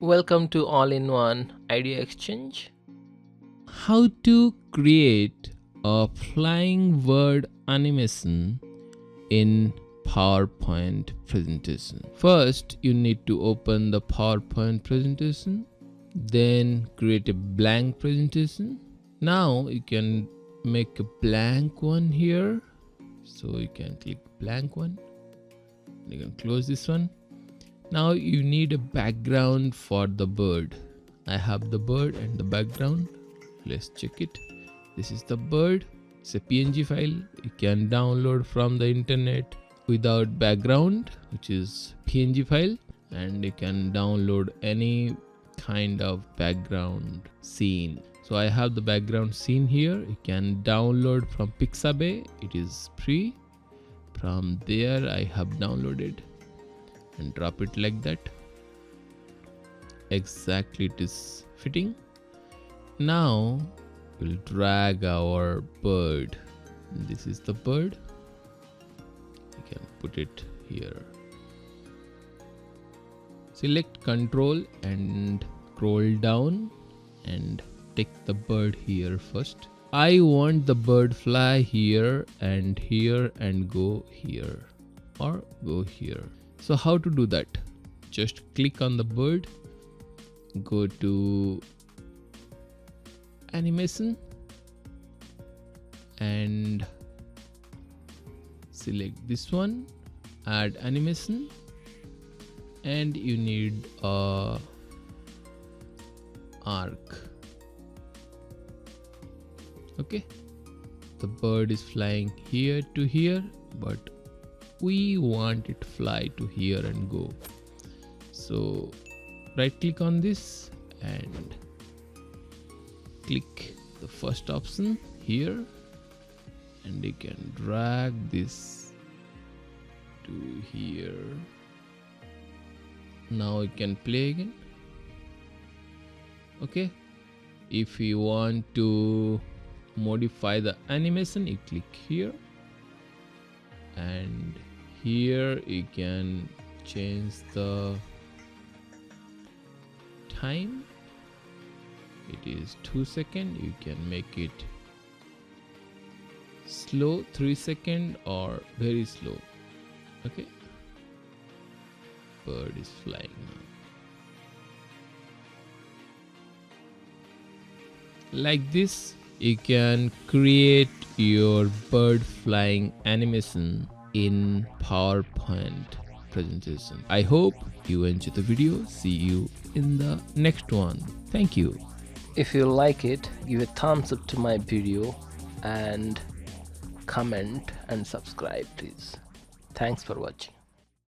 Welcome to All-in-One Idea Exchange. How to create a flying word animation in PowerPoint presentation. First, you need to open the PowerPoint presentation, then create a blank presentation. Now you can make a blank one here. So you can click blank one. You can close this one. Now you need a background for the bird. I have the bird and the background. Let's check it. This is the bird. It's a PNG file. You can download from the internet without background, which is PNG file, and you can download any kind of background scene. So I have the background scene here. You can download from Pixabay. It is free. From there I have downloaded and drop it like that. Exactly, it is fitting. Now we'll drag our bird. This is the bird. You can put it here. Select control and scroll down and take the bird here first. I want the bird fly here and go here or go here. So how to do that? Just click on the bird, go to animation and select this one, add animation, and you need a arc. Okay, the bird is flying here to here, but we want it to fly to here and go. So right click on this and click the first option here, and you can drag this to here. Now you can play again. Okay, if you want to modify the animation, you click here, and here you can change the time. It is 2 seconds. You can make it slow 3 seconds or very slow. Okay, bird is flying now. Like this, you can create your bird flying animation in PowerPoint presentation. I hope you enjoyed the video. See you in the next one. Thank you. If you like it, give a thumbs up to my video and comment and subscribe please. Thanks for watching.